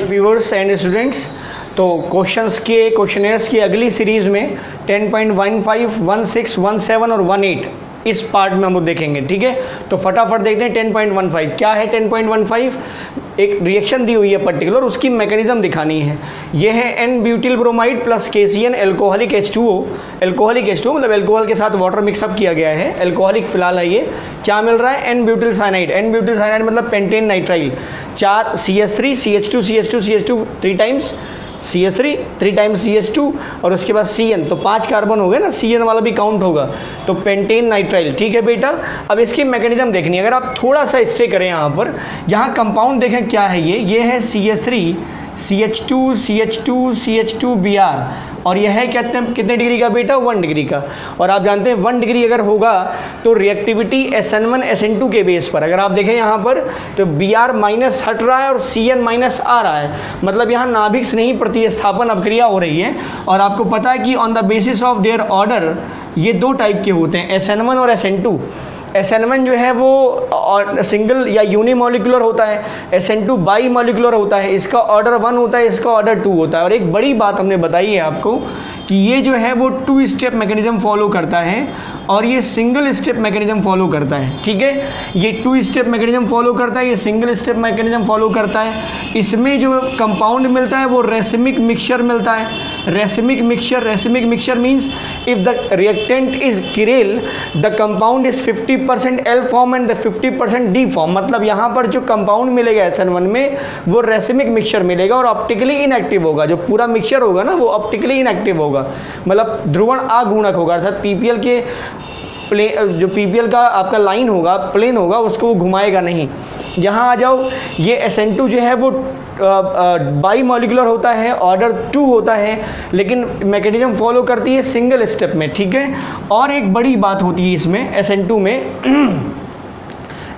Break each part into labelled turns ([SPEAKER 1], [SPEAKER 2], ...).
[SPEAKER 1] Viewers and students, तो questionnaires की अगली सीरीज़ में 10.15, 16, 17 और 18 इस पार्ट में हम लोग देखेंगे। ठीक है, तो फटाफट देखते हैं 10.15 क्या है। 10.15 एक रिएक्शन दी हुई है पर्टिकुलर, उसकी मैकेनिज्म दिखानी है। ये है n butyl bromide plus KCN alcoholic H2O। Alcoholic H2O मतलब एल्कोहल के साथ वाटर मिक्सअप किया गया है, एल्कोहलिक फिलहाल है। ये क्या मिल रहा है? N butyl cyanide. N butyl cyanide मतलब pentane nitrile. 4 CH3 CH2 CH2 CH2 3 times CH3 3 times CH2 और उसके बाद CN, तो 5 कार्बन हो गए ना, CN वाला भी काउंट होगा, तो पेंटेन नाइट्राइल। ठीक है बेटा, अब इसकी मैकेनिज्म देखनी है। अगर आप थोड़ा सा स्टे करें यहाँ पर, यहाँ कंपाउंड देखें क्या है। ये है CH3 CH2 CH2 CH2 Br और यह है कितने डिग्री का बेटा? 1 डिग्री का। और आप जानते हैं 1 डिग्री अगर होगा तो रिएक्टिविटी SN1 SN2 के बेस पर, अगर आप देखें यहाँ पर तो Br माइनस हट रहा है और CN माइनस आ रहा है, मतलब यहाँ नाभिक स्नेही प्रतिस्थापन अभिक्रिया हो रही है। और आपको पता है कि on the basis of their order ये 2 टाइप के होते हैं, SN1 और SN2। SN1 जो है वो सिंगल या यूनिमोलिकुलर होता है, SN2 बाई मॉलिकुलर होता है। इसका ऑर्डर 1 होता है, इसका ऑर्डर 2 होता है। और एक बड़ी बात हमने बताई है आपको कि ये जो है वो 2 स्टेप मैकेनिज्म फॉलो करता है और ये सिंगल स्टेप मैकेनिज्म फॉलो करता है। ठीक है, ये 2 स्टेप मैकेनिज्म फॉलो करता है, ये सिंगल स्टेप मैकेनिज्म फॉलो करता है। इसमें जो कंपाउंड मिलता है वो रेसिमिक मिक्सचर मिलता है। Racemic mixture means if the reactant is chiral the compound is 50% L form and 50% D form. मतलब यहाँ पर जो कंपाउंड मिलेगा SN1 में वो रेसिमिक मिक्सचर मिलेगा और ऑप्टिकली इनएक्टिव होगा। जो पूरा मिक्सचर होगा ना वो ऑप्टिकली इनएक्टिव होगा, मतलब ध्रुवण आघूर्णक होगा, अर्थात PPL के जो PPL का आपका लाइन होगा, प्लेन होगा, उसको वो घुमाएगा नहीं। यहाँ आ जाओ, ये SN2 जो है वो बाई मॉलिकुलर होता है, ऑर्डर 2 होता है, लेकिन मैकेनिज्म फॉलो करती है सिंगल स्टेप में। ठीक है, और एक बड़ी बात होती है इसमें SN2 में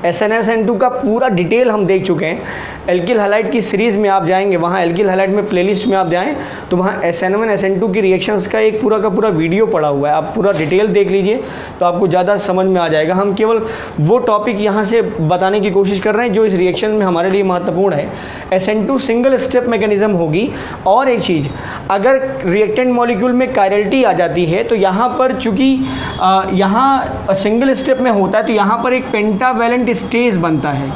[SPEAKER 1] SN2 का पूरा डिटेल हम देख चुके हैं। एल्किल हैलाइड की सीरीज़ में आप जाएंगे, वहाँ एल्किल हैलाइड में प्लेलिस्ट में आप जाएं तो वहाँ SN1 SN2 की रिएक्शंस का एक पूरा का पूरा वीडियो पड़ा हुआ है। आप पूरा डिटेल देख लीजिए तो आपको ज़्यादा समझ में आ जाएगा। हम केवल वो टॉपिक यहाँ से बताने की कोशिश कर रहे हैं जो इस रिएक्शन में हमारे लिए महत्वपूर्ण है। SN2 सिंगल स्टेप मैकेनिज्म होगी। और एक चीज़, अगर रिएक्टेंट मॉलिक्यूल में कायरलिटी आ जाती है तो यहाँ पर चूँकि यहाँ सिंगल स्टेप में होता है तो यहाँ पर एक पेंटावैलेंट स्टेज बनता है।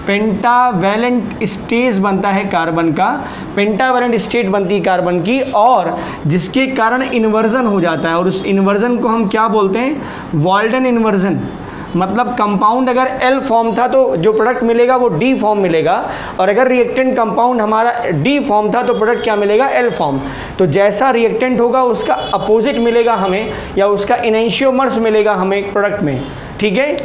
[SPEAKER 1] पेंटावैलेंट स्टेज बनता है कार्बन का, पेंटावैलेंट स्टेट बनती है कार्बन की, और जिसके कारण इन्वर्जन हो जाता है। और उस इन्वर्जन को हम क्या बोलते हैं? Walden inversion. मतलब कंपाउंड अगर L फॉर्म था तो जो प्रोडक्ट मिलेगा वो D फॉर्म मिलेगा, और अगर रिएक्टेंट कंपाउंड हमारा D फॉर्म था तो प्रोडक्ट क्या मिलेगा? L form. तो जैसा रिएक्टेंट होगा उसका अपोजिट मिलेगा हमें, या उसका इनैंशियोमर्स मिलेगा हमें प्रोडक्ट में। ठीक है,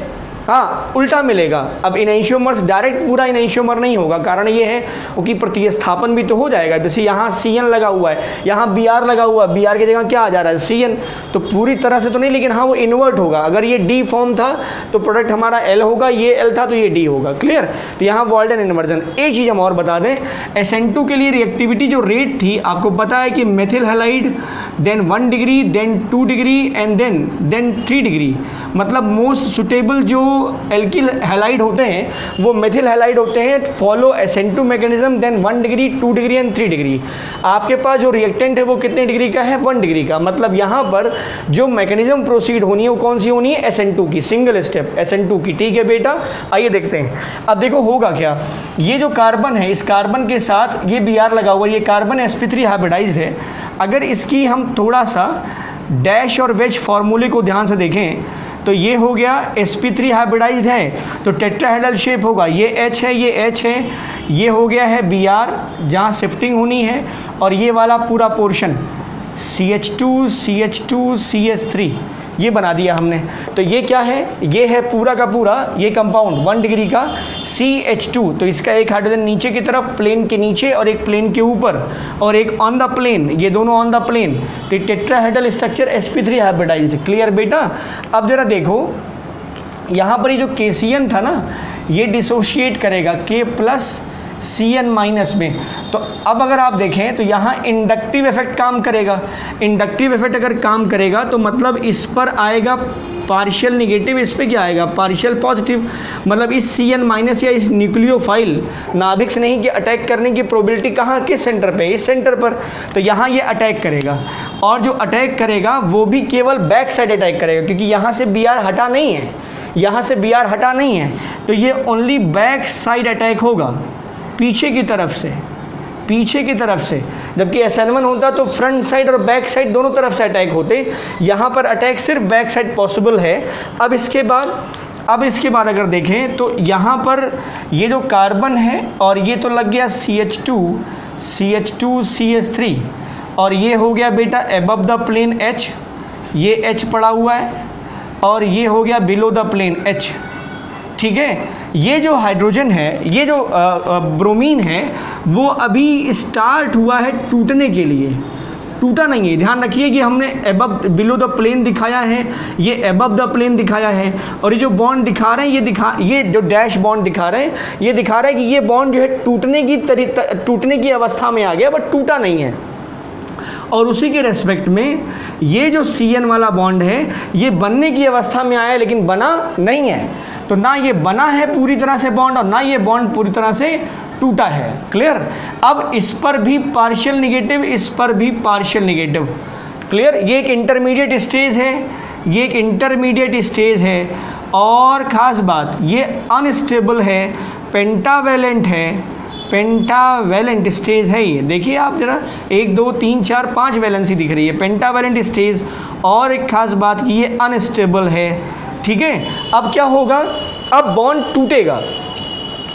[SPEAKER 1] हाँ, उल्टा मिलेगा। अब इनैंशियोमर्स डायरेक्ट पूरा इनैंशियोमर नहीं होगा, कारण ये है कि प्रतिस्थापन भी तो हो जाएगा। जैसे यहाँ CN लगा हुआ है, यहाँ Br लगा हुआ है, Br की जगह क्या आ जा रहा है? CN। तो पूरी तरह से तो नहीं, लेकिन हाँ वो इन्वर्ट होगा। अगर ये D फॉर्म था तो प्रोडक्ट हमारा L होगा, ये L था तो ये D होगा। क्लियर? तो यहाँ वाल्डन इन्वर्जन। एक चीज़ हम और बता दें, SN2 के लिए रिएक्टिविटी जो रेट थी आपको पता है कि methyl halide, then 1 degree, then 2 degree and then 3 degree. मतलब मोस्ट सुटेबल जो एल्किल हैलाइड होते हैं वो मेथिल हैलाइड होते हैं, follow SN2 mechanism, then 1 degree, 2 degree and 3 degree. आपके पास जो रिएक्टेंट है वो कितने डिग्री का है? 1 डिग्री का। मतलब यहाँ पर जो मैकेनिज्म प्रोसीड होनी है वो कौन सी होनी है? SN2 की, सिंगल स्टेप SN2 की। ठीक है बेटा, आइए देखते हैं। अब देखो होगा क्या, ये जो कार्बन है, इस कार्बन के साथ ये Br लगा हुआ है, ये कार्बन sp3 हाइब्रिडाइज्ड है। अगर इसकी हम थोड़ा सा डैश और वेज फार्मूले को ध्यान से देखें तो ये हो गया sp3 हाइब्रिडाइज्ड है तो टेट्राहेड्रल शेप होगा। ये H है, ये H है, ये हो गया है Br जहाँ शिफ्टिंग होनी है, और ये वाला पूरा पोर्शन CH2 CH2 CH3 ये बना दिया हमने। तो ये क्या है? ये है पूरा का पूरा ये कंपाउंड 1 डिग्री का CH2। तो इसका एक हाइड्रोजन नीचे की तरफ, प्लेन के नीचे, और एक प्लेन के ऊपर, और एक ऑन द प्लेन, ये दोनों ऑन द प्लेन। तो tetrahedral structure sp3 hybridized. Clear बेटा? अब जरा देखो, यहाँ पर ये जो KCN था ना, ये डिसोशिएट करेगा K+ Cn माइनस में। तो अब अगर आप देखें तो यहाँ इंडक्टिव इफेक्ट काम करेगा। इंडक्टिव इफेक्ट अगर काम करेगा तो मतलब इस पर आएगा पार्शियल निगेटिव, इस पे क्या आएगा पार्शियल पॉजिटिव। मतलब इस Cn माइनस या इस न्यूक्लियोफाइल नाभिक से नहीं कि अटैक करने की प्रोबेबिलिटी कहाँ, किस सेंटर पे, इस सेंटर पर। तो यहाँ ये अटैक करेगा और जो अटैक करेगा वो भी केवल बैक साइड अटैक करेगा, क्योंकि यहाँ से Br हटा नहीं है, यहाँ से Br हटा नहीं है, तो ये ओनली बैक साइड अटैक होगा, पीछे की तरफ से, पीछे की तरफ से। जबकि SN1 होता तो फ्रंट साइड और बैक साइड दोनों तरफ से अटैक होते, यहाँ पर अटैक सिर्फ बैक साइड पॉसिबल है। अब इसके बाद अगर देखें तो यहाँ पर ये जो कार्बन है और ये तो लग गया CH2CH3 और ये हो गया बेटा एबव द प्लेन H, ये H पड़ा हुआ है और ये हो गया बिलो द प्लेन H। ठीक है, ये जो हाइड्रोजन है, ये जो ब्रोमीन है, वो अभी स्टार्ट हुआ है टूटने के लिए, टूटा नहीं है। ध्यान रखिए कि हमने एबव बिलो द प्लेन दिखाया है, ये एबव द प्लेन दिखाया है, और ये जो बॉन्ड दिखा रहे हैं ये जो डैश बॉन्ड दिखा रहे हैं, ये दिखा रहा है कि ये बॉन्ड जो है टूटने की अवस्था में आ गया, बट टूटा नहीं है। और उसी के रेस्पेक्ट में ये जो Cn वाला बॉन्ड है ये बनने की अवस्था में आया लेकिन बना नहीं है। तो ना ये बना है पूरी तरह से बॉन्ड और ना ये बॉन्ड पूरी तरह से टूटा है। क्लियर। अब इस पर भी पार्शियल निगेटिव, इस पर भी पार्शियल निगेटिव। क्लियर। ये एक इंटरमीडिएट स्टेज है, ये एक इंटरमीडिएट स्टेज है। और ख़ास बात ये अनस्टेबल है, पेंटावेलेंट है, पेंटावेलेंट स्टेज है ये। देखिए आप जरा 1 2 3 4 5 वैलेंसी दिख रही है, पेंटावेलेंट स्टेज। और एक खास बात कि ये अनस्टेबल है। ठीक है। अब क्या होगा, अब बॉन्ड टूटेगा,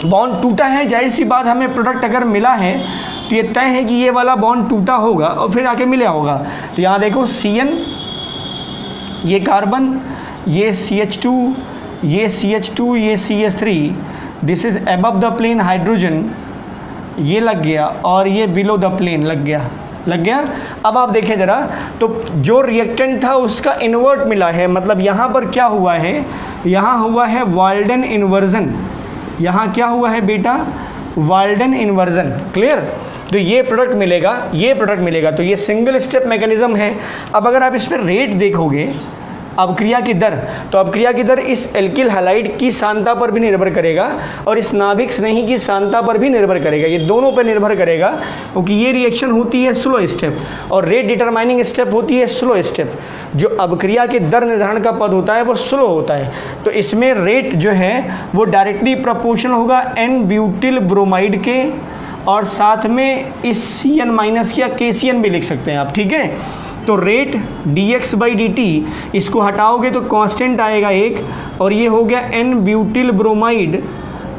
[SPEAKER 1] बॉन्ड टूटा है, जाहिर सी बात हमें प्रोडक्ट अगर मिला है तो ये तय है कि ये वाला बॉन्ड टूटा होगा और फिर आके मिला होगा। तो यहाँ देखो Cn, ये कार्बन, ये CH2, ये CH2, ये CH3, this is above the plane hydrogen, ये लग गया और ये बिलो द प्लेन लग गया। अब आप देखें ज़रा, तो जो रिएक्टेंट था उसका इन्वर्ट मिला है। मतलब यहाँ पर क्या हुआ है, यहाँ हुआ है वाल्डन इन्वर्जन। यहाँ क्या हुआ है बेटा, वाल्डन इन्वर्जन। क्लियर। तो ये प्रोडक्ट मिलेगा, ये प्रोडक्ट मिलेगा। तो ये सिंगल स्टेप मैकेनिज्म है। अब अगर आप इस पर रेट देखोगे, अबक्रिया की दर, तो अबक्रिया की दर इस एल्किल हैलाइड की सांद्रता पर भी निर्भर करेगा और इस नाभिक स्नेही की सांद्रता पर भी निर्भर करेगा। ये दोनों पर निर्भर करेगा, क्योंकि ये रिएक्शन होती है स्लो स्टेप और रेट डिटरमाइनिंग स्टेप होती है स्लो स्टेप। जो अबक्रिया के दर निर्धारण का पद होता है वो स्लो होता है। तो इसमें रेट जो है वो डायरेक्टली प्रोपोर्शनल होगा N ब्यूटिल ब्रोमाइड के, और साथ में इस Cn माइनस या KCN भी लिख सकते हैं आप। ठीक है। तो रेट dx/dt, इसको हटाओगे तो कांस्टेंट आएगा 1, और ये हो गया N ब्यूटिल ब्रोमाइड,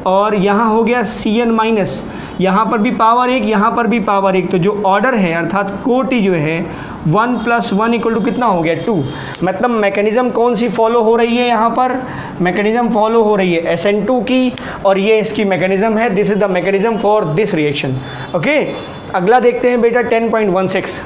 [SPEAKER 1] और यहाँ हो गया Cn माइनस, यहाँ पर भी पावर 1, यहाँ पर भी पावर 1। तो जो ऑर्डर है अर्थात कोटि जो है 1 + 1 = कितना हो गया 2। मतलब मैकेनिज्म कौन सी फॉलो हो रही है, यहाँ पर मैकेनिज्म फॉलो हो रही है SN2 की, और ये इसकी मैकेनिज्म है। This is the mechanism for this reaction. Okay. अगला देखते हैं बेटा 10.16।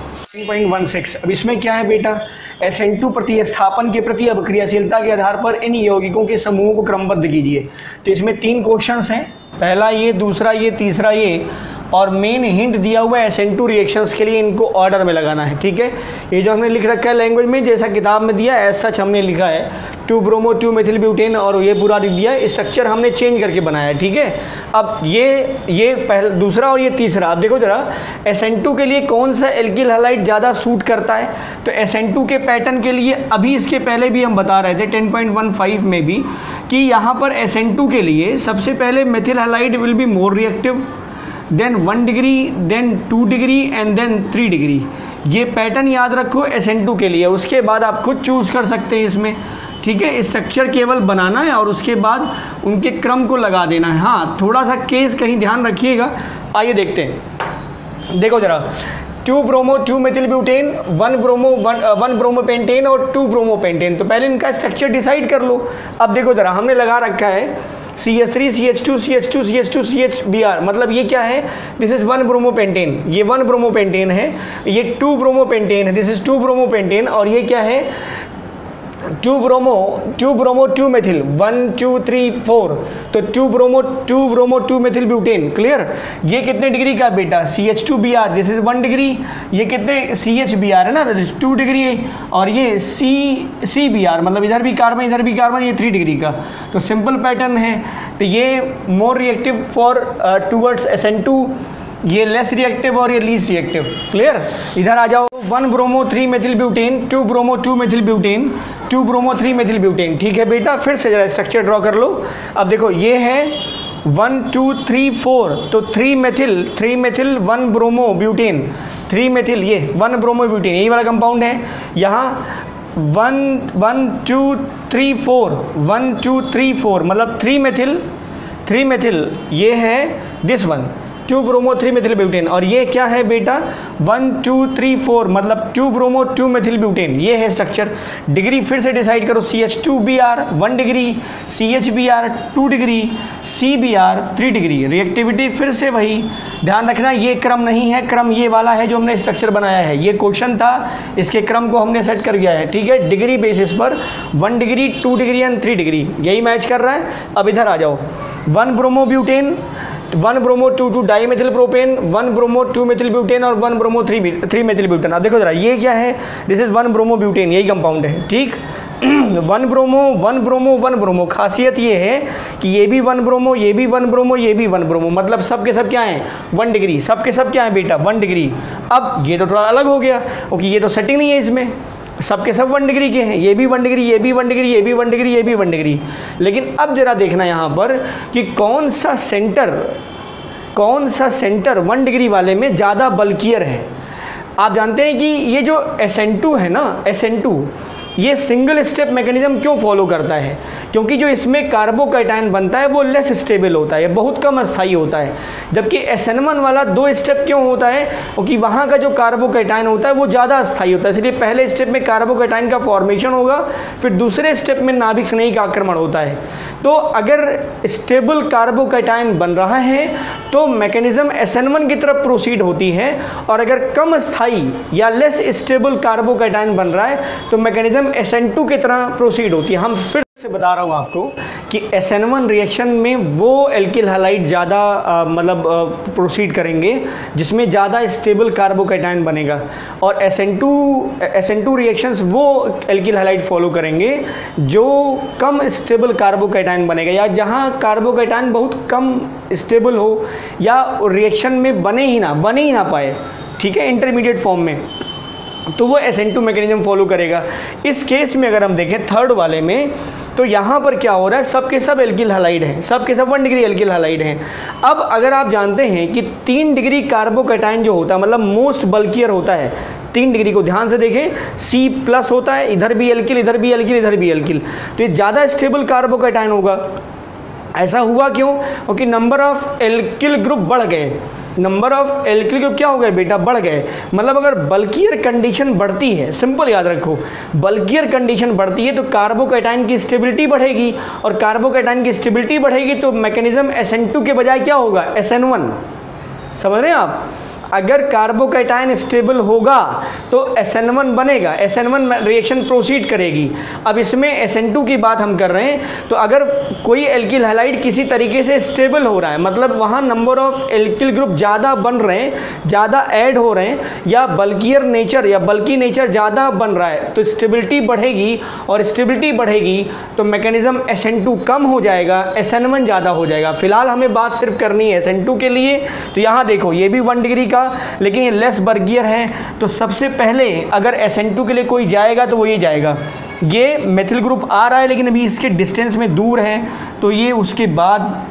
[SPEAKER 1] अब इसमें क्या है बेटा, SN2 प्रतिस्थापन के प्रति अभिक्रियाशीलता के आधार पर इन यौगिकों के समूहों को क्रमबद्ध कीजिए। तो इसमें 3 क्वेश्चंस हैं, पहला ये, दूसरा ये, तीसरा ये, और मेन हिंट दिया हुआ है SN2 रिएक्शंस के लिए इनको ऑर्डर में लगाना है। ठीक है। ये जो हमने लिख रखा है लैंग्वेज में, जैसा किताब में दिया है सच हमने लिखा है 2-ब्रोमो 2-मेथिल ब्यूटेन, और ये पूरा लिख दिया है। स्ट्रक्चर हमने चेंज करके बनाया है। ठीक है। अब ये पहला, दूसरा और ये तीसरा। आप देखो जरा SN2 के लिए कौन सा एल्किल हैलाइड ज़्यादा सूट करता है। तो SN2 के पैटर्न के लिए अभी इसके पहले भी हम बता रहे थे 10.15 में भी कि यहाँ पर SN2 के लिए सबसे पहले methyl halide will be more reactive, then 1 degree, then 2 degree and then 3 degree. ये पैटर्न याद रखो SN2 के लिए। उसके बाद आप खुद चूज़ कर सकते हैं इसमें। ठीक है। स्ट्रक्चर केवल बनाना है और उसके बाद उनके क्रम को लगा देना है। हाँ, थोड़ा सा केस कहीं ध्यान रखिएगा। आइए देखते हैं। देखो जरा, 2-ब्रोमो 2-मेथिल ब्यूटेन, 1 ब्रोमो पेंटेन और 2 ब्रोमो पेंटेन। तो पहले इनका स्ट्रक्चर डिसाइड कर लो। अब देखो जरा, हमने लगा रखा है CH3 CH2 CH2 CH2 CHBr। मतलब ये क्या है, दिस इज 1 ब्रोमो पेंटेन, ये 1 ब्रोमो पेंटेन है। ये 2 ब्रोमो पेंटेन है, दिस इज 2 ब्रोमो पेंटेन। और ये क्या है, 2 ब्रोमो 2 मेथिल 1 2 3 4, तो 2 ब्रोमो 2 मेथिल ब्यूटेन। क्लियर? ये कितने डिग्री का बेटा? CH2Br, this is 1 degree. ये कितने CHBr है ना, 2 डिग्री है। और ये CBr, मतलब इधर भी कार्बन, ये 3 डिग्री का। तो सिंपल पैटर्न है। तो ये more reactive for towards SN2, ये लेस रिएक्टिव और ये लीस्ट रिएक्टिव। क्लियर? इधर आ जाओ। 1 bromo 3 methyl butane, 2 bromo 2 methyl butane, 2 bromo 3 methyl butane. ठीक है बेटा, फिर से जरा स्ट्रक्चर ड्रॉ कर लो। अब देखो ये है 1 2 3 4, तो 3 मेथिल 1 ब्रोमो ब्यूटेन, 3 मेथिल, ये 1 ब्रोमो ब्यूटेन, यही वाला कंपाउंड है। यहाँ 1 2 3 4, 1 2 3 4, मतलब 3 मेथिल, ये है this one, 2 bromo 3 methyl butane. और ये क्या है बेटा? 1 2 3 4, मतलब 2 ब्रोमो 2 मेथिल ब्यूटेन। ये है स्ट्रक्चर। डिग्री फिर से डिसाइड करो। CH2Br 1 degree, CHBr 2 degree, CBr 3 degree. Reactivity फिर से वही, ध्यान रखना ये क्रम नहीं है, क्रम ये वाला है जो हमने स्ट्रक्चर बनाया है। ये क्वेश्चन था, इसके क्रम को हमने सेट कर दिया है। ठीक है, डिग्री बेसिस पर 1 डिग्री 2 डिग्री एंड 3 डिग्री, यही मैच कर रहा है। अब इधर आ जाओ। 1 bromo butane, 1 bromo 2 di methyl propane, 1 bromo 2 methyl butane और 1 ब्रोमो 3 मेथिल ब्यूटेन। अब देखो जरा ये क्या है? दिस इज 1 ब्रोमो ब्यूटेन, यही कंपाउंड है। ठीक, 1 ब्रोमो। खासियत ये है कि ये भी 1 ब्रोमो, ये भी 1 ब्रोमो, ये भी 1 ब्रोमो, मतलब सब के सब क्या हैं? 1 डिग्री। सब के सब क्या है बेटा? 1 डिग्री। अब ये तो थोड़ा अलग हो गया, क्योंकि ये तो सेटिंग नहीं है इसमें, सबके सब 1 डिग्री के हैं। ये भी 1 डिग्री, ये भी 1 डिग्री, ये भी 1 डिग्री, ये भी 1 डिग्री। लेकिन अब जरा देखना यहाँ पर कि कौन सा सेंटर 1 डिग्री वाले में ज़्यादा बल्कियर है। आप जानते हैं कि ये जो SN2 है ना, SN2, ये सिंगल स्टेप मैकेनिज्म क्यों फॉलो करता है? क्योंकि जो इसमें कार्बोकैटायन बनता है वो लेस स्टेबल होता है, बहुत कम अस्थायी होता है। जबकि SN1 वाला 2 स्टेप क्यों होता है? क्योंकि वहाँ का जो कार्बोकैटायन होता है वो ज़्यादा अस्थायी होता है। इसलिए पहले स्टेप में कार्बोकैटायन का फॉर्मेशन होगा, फिर दूसरे स्टेप में नाभिक स्नेही का आक्रमण होता है। तो अगर स्टेबल कार्बोकैटायन बन रहा है तो मैकेनिज्म SN1 की तरफ प्रोसीड होती है, और अगर कम अस्थायी या लेस स्टेबल कार्बोकैटायन बन रहा है तो मैकेनिज्म SN2 की तरह प्रोसीड होती है। हम फिर से बता रहा हूँ आपको कि SN1 रिएक्शन में वो एल्किल हैलाइड ज़्यादा प्रोसीड करेंगे जिसमें ज़्यादा स्टेबल कार्बोकैटायन बनेगा, और SN2 रिएक्शंस वो एल्किल हैलाइड फॉलो करेंगे जो कम स्टेबल कार्बोकैटायन बनेगा, या जहाँ कार्बोकैटायन बहुत कम स्टेबल हो या रिएक्शन में बने ही ना पाए। ठीक है, इंटरमीडिएट फॉर्म में, तो वो SN2 मैकेनिज्म फॉलो करेगा। इस केस में अगर हम देखें थर्ड वाले में, तो यहाँ पर क्या हो रहा है? सब के सब एल्किल हैलाइड हैं, सब के सब 1 डिग्री एल्किल हैलाइड हैं। अब अगर आप जानते हैं कि 3 डिग्री कार्बोकैटायन जो होता है, मतलब मोस्ट बल्कियर होता है, 3 डिग्री को ध्यान से देखें, C+ होता है, इधर भी एल्किल, इधर भी एल्किल, इधर भी एल्किल, तो ये ज़्यादा स्टेबल कार्बोकैटायन होगा। ऐसा हुआ क्यों? क्योंकि नंबर ऑफ एल्किल ग्रुप बढ़ गए। नंबर ऑफ एल्किल ग्रुप क्या हो गए बेटा? बढ़ गए। मतलब अगर बल्कियर कंडीशन बढ़ती है, सिंपल याद रखो, बल्कियर कंडीशन बढ़ती है तो कार्बोकैटायन की स्टेबिलिटी बढ़ेगी, और कार्बोकैटायन की स्टेबिलिटी बढ़ेगी तो मैकेनिज्म SN2 के बजाय क्या होगा? SN1। समझ रहे हैं आप? अगर कार्बोकैटायन स्टेबल होगा तो SN1 बनेगा, SN1 रिएक्शन प्रोसीड करेगी। अब इसमें SN2 की बात हम कर रहे हैं, तो अगर कोई एल्किल हैलाइड किसी तरीके से स्टेबल हो रहा है, मतलब वहाँ नंबर ऑफ एल्किल ग्रुप ज़्यादा बन रहे हैं, ज़्यादा ऐड हो रहे हैं, या बल्कियर नेचर या बल्की नेचर ज़्यादा बन रहा है, तो स्टेबिलिटी बढ़ेगी, और स्टेबिलिटी बढ़ेगी तो मैकेनिज्म SN2 कम हो जाएगा, SN1 ज़्यादा हो जाएगा। फिलहाल हमें बात सिर्फ करनी है SN2 के लिए। तो यहाँ देखो, ये भी 1 डिग्री का, लेकिन ये लेस बल्कियर है, तो सबसे पहले अगर SN2 के लिए कोई जाएगा तो वो ये जाएगा। ये मेथिल ग्रुप आ रहा है लेकिन अभी इसके डिस्टेंस में दूर है, तो ये उसके बाद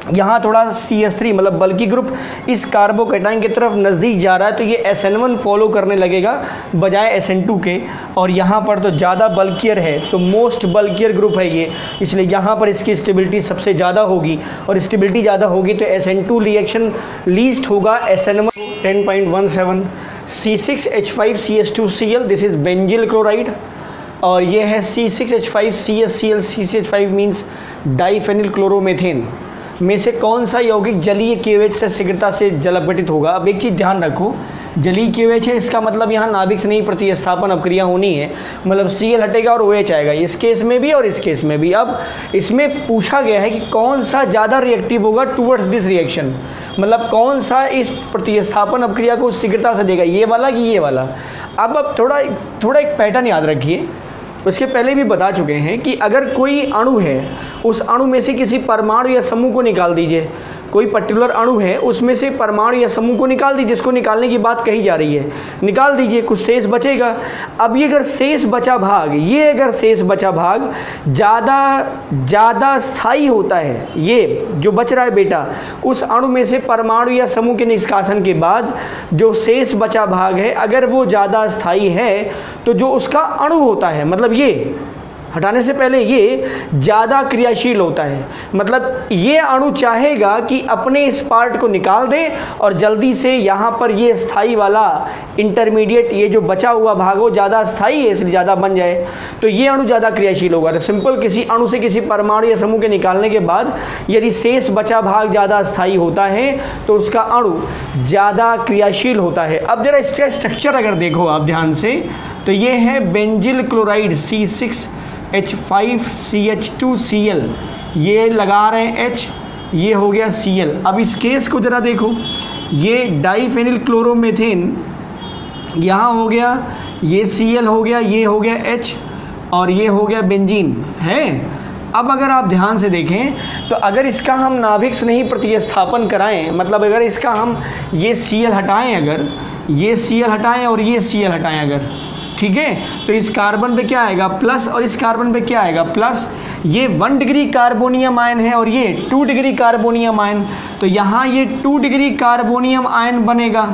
[SPEAKER 1] यहाँ थोड़ा CH3 मतलब बल्की ग्रुप इस कार्बोकैटायन की तरफ नज़दीक जा रहा है, तो ये SN1 फॉलो करने लगेगा बजाय SN2 के। और यहाँ पर तो ज़्यादा बल्कियर है, तो मोस्ट बल्कियर ग्रुप है ये, इसलिए यहाँ पर इसकी स्टेबिलिटी सबसे ज़्यादा होगी, और स्टेबिलिटी ज़्यादा होगी तो SN2 रिएक्शन लीस्ट होगा SN1। 10.17 C6H5CH2Cl, this is benzyl chloride, और ये है C6H5CSCl, C6H5 means diphenyl chloromethane. में से कौन सा यौगिक जलीय KOH से शीघ्रता से जल अपघटित होगा। अब एक चीज़ ध्यान रखो, जलीय KOH है, इसका मतलब यहाँ नाभिक से नहीं प्रतिस्थापन अपक्रिया होनी है, मतलब Cl हटेगा और OH आएगा, इस केस में भी और इस केस में भी। अब इसमें पूछा गया है कि कौन सा ज़्यादा रिएक्टिव होगा टूवर्ड्स दिस रिएक्शन, मतलब कौन सा इस प्रतिस्थापन अपक्रिया को शीघ्रता से देगा, ये वाला कि ये वाला। अब थोड़ा एक पैटर्न याद रखिए, उसके पहले भी बता चुके हैं कि अगर कोई अणु है, उस अणु में से किसी परमाणु या समूह को निकाल दीजिए, कोई पर्टिकुलर अणु है उसमें से परमाणु या समूह को निकाल दीजिए, जिसको निकालने की बात कही जा रही है, निकाल दीजिए, कुछ शेष बचेगा। अब ये अगर शेष बचा भाग, ये अगर शेष बचा भाग ज़्यादा स्थायी होता है, ये जो बच रहा है बेटा, उस अणु में से परमाणु या समूह के निष्कासन के बाद जो शेष बचा भाग है, अगर वो ज़्यादा स्थायी है तो जो उसका अणु होता है, मतलब ये हटाने से पहले ये ज़्यादा क्रियाशील होता है, मतलब ये अणु चाहेगा कि अपने इस पार्ट को निकाल दे और जल्दी से यहाँ पर ये स्थायी वाला इंटरमीडिएट, ये जो बचा हुआ भाग हो ज़्यादा स्थायी है इसलिए ज़्यादा बन जाए, तो ये अणु ज़्यादा क्रियाशील होगा। तो सिंपल, किसी अणु से किसी परमाणु या समूह के निकालने के बाद यदि शेष बचा भाग ज़्यादा स्थायी होता है तो उसका अणु ज़्यादा क्रियाशील होता है। अब जरा इसका स्ट्रक्चर अगर देखो आप ध्यान से, तो ये है बेंजिल क्लोराइड C6H5CH2Cl, ये लगा रहे हैं H, ये हो गया Cl। अब इस केस को ज़रा देखो, ये डाइफेनिल क्लोरोमेथेन यहाँ हो गया, ये Cl हो गया, ये हो गया H और ये हो गया बेंजीन है। अब अगर आप ध्यान से देखें तो अगर इसका हम नाभिक से नहीं प्रतिस्थापन कराएं, मतलब अगर इसका हम ये Cl हटाएं, अगर ये Cl हटाएं और ये Cl हटाएं अगर, ठीक है, तो इस कार्बन पे क्या आएगा प्लस और इस कार्बन पे क्या आएगा प्लस। ये 1 डिग्री कार्बोनियम आयन है और ये 2 डिग्री कार्बोनियम आयन, तो यहाँ ये 2 डिग्री कार्बोनियम आयन बनेगा,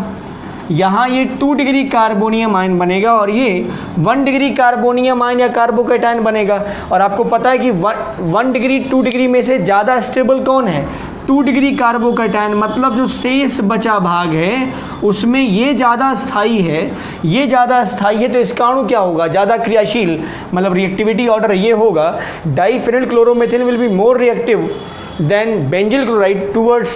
[SPEAKER 1] यहाँ ये 2 डिग्री कार्बोनियम आयन बनेगा और ये 1 डिग्री कार्बोनियम आयन या कार्बोकेटायन बनेगा। और आपको पता है कि 1 डिग्री 2 डिग्री में से ज़्यादा स्टेबल कौन है, 2 डिग्री कार्बोकेटायन, मतलब जो शेष बचा भाग है उसमें ये ज़्यादा स्थायी है, ये ज़्यादा स्थायी है, तो इसका अणु क्या होगा, ज़्यादा क्रियाशील, मतलब रिएक्टिविटी ऑर्डर ये होगा, diphenyl chloromethane will be more reactive then benzyl chloride towards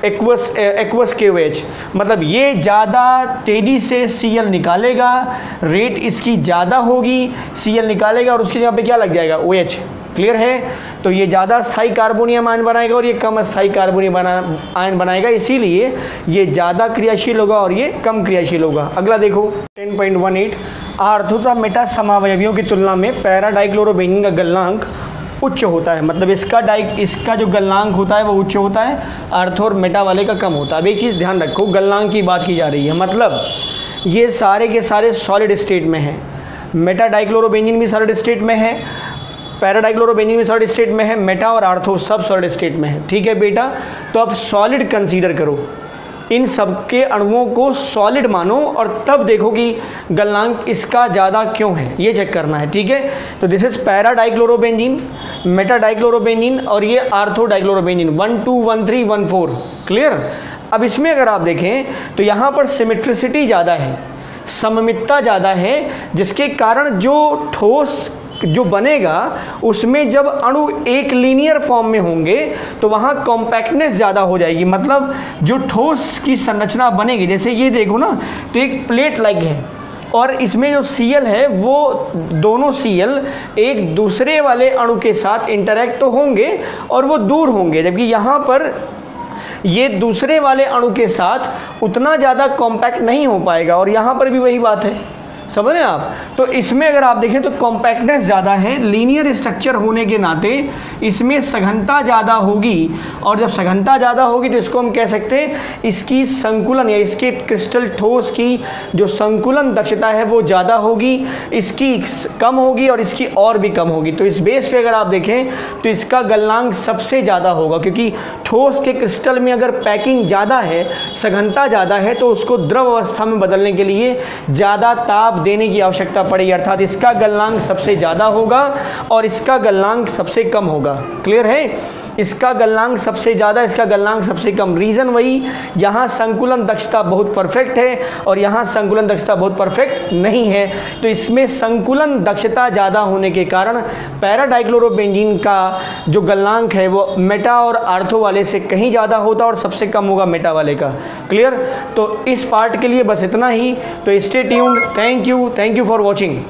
[SPEAKER 1] aqueous KOH, मतलब ये ज़्यादा तेज़ी से Cl निकालेगा, रेट इसकी ज़्यादा होगी, Cl निकालेगा और उसके जगह पे क्या लग जाएगा OH। क्लियर है, तो ये ज़्यादा स्थायी कार्बोनियम आयन बनाएगा और ये कम स्थायी कार्बोनियम आयन बनाएगा, इसीलिए ये ज़्यादा क्रियाशील होगा और ये कम क्रियाशील होगा। अगला देखो 10.18, आर्थोता मेटा समावयवियों की तुलना में पैरा डाइक्लोरोबेंजीन का गलनांक उच्च होता है, मतलब इसका जो गलनांक होता है वो उच्च होता है, आर्थो और मेटा वाले का कम होता है। अब एक चीज़ ध्यान रखो, गलनांक की बात की जा रही है, मतलब ये सारे के सारे सॉलिड स्टेट में है, मेटा डाइक्लोरोबेंजीन भी सॉलिड स्टेट में है, पैरा डाइक्लोरोबेंजीन भी सॉलिड स्टेट में है, मेटा और आर्थो सब सॉलिड स्टेट में है, ठीक है बेटा। तो अब सॉलिड कंसीडर करो, इन सबके अणुओं को सॉलिड मानो और तब देखो कि गलनांक इसका ज़्यादा क्यों है, ये चेक करना है, ठीक है। तो this is para dichlorobenzene, Meta dichlorobenzene और ये आर्थो डाइक्लोरोबेंजीन 1 2 1 3 1 4। क्लियर। अब इसमें अगर आप देखें तो यहाँ पर सिमेट्रिसिटी ज़्यादा है, सममितता ज़्यादा है, जिसके कारण जो ठोस जो बनेगा उसमें जब अणु एक लीनियर फॉर्म में होंगे तो वहाँ कॉम्पैक्टनेस ज़्यादा हो जाएगी, मतलब जो ठोस की संरचना बनेगी, जैसे ये देखो ना, तो एक प्लेट लाइक है और इसमें जो Cl है वो दोनों Cl एक दूसरे वाले अणु के साथ इंटरैक्ट तो होंगे और वो दूर होंगे, जबकि यहाँ पर ये दूसरे वाले अणु के साथ उतना ज़्यादा कॉम्पैक्ट नहीं हो पाएगा, और यहाँ पर भी वही बात है, समझ रहे हैं आप। तो इसमें अगर आप देखें तो कॉम्पैक्टनेस ज़्यादा है, लीनियर स्ट्रक्चर होने के नाते इसमें सघनता ज़्यादा होगी, और जब सघनता ज़्यादा होगी तो इसको हम कह सकते हैं इसकी संकुलन या इसके क्रिस्टल ठोस की जो संकुलन दक्षता है वो ज़्यादा होगी, इसकी कम होगी और इसकी और भी कम होगी। तो इस बेस पे अगर आप देखें तो इसका गलनांक सबसे ज़्यादा होगा, क्योंकि ठोस के क्रिस्टल में अगर पैकिंग ज़्यादा है, सघनता ज़्यादा है, तो उसको द्रव अवस्था में बदलने के लिए ज़्यादा ताप देने की आवश्यकता पड़ेगी, अर्थात इसका गलनांक सबसे ज़्यादा होगा और इसका गलनांक सबसे कम होगा। क्लियर है? इसका गलनांक सबसे ज़्यादा, इसका गलनांक सबसे कम। रीज़न वही, यहाँ संकुलन दक्षता बहुत परफेक्ट है और यहाँ संकुलन दक्षता बहुत परफेक्ट नहीं है, तो इसमें संकुलन दक्षता ज़्यादा होने के कारण पैरा डाइक्लोरोबेंजीन का जो गलनांक है वो मेटा और आर्थो वाले से कहीं ज़्यादा होता और सबसे कम होगा मेटा वाले का। क्लियर? तो इस पार्ट के लिए बस इतना ही। तो stay tuned. Thank you for watching.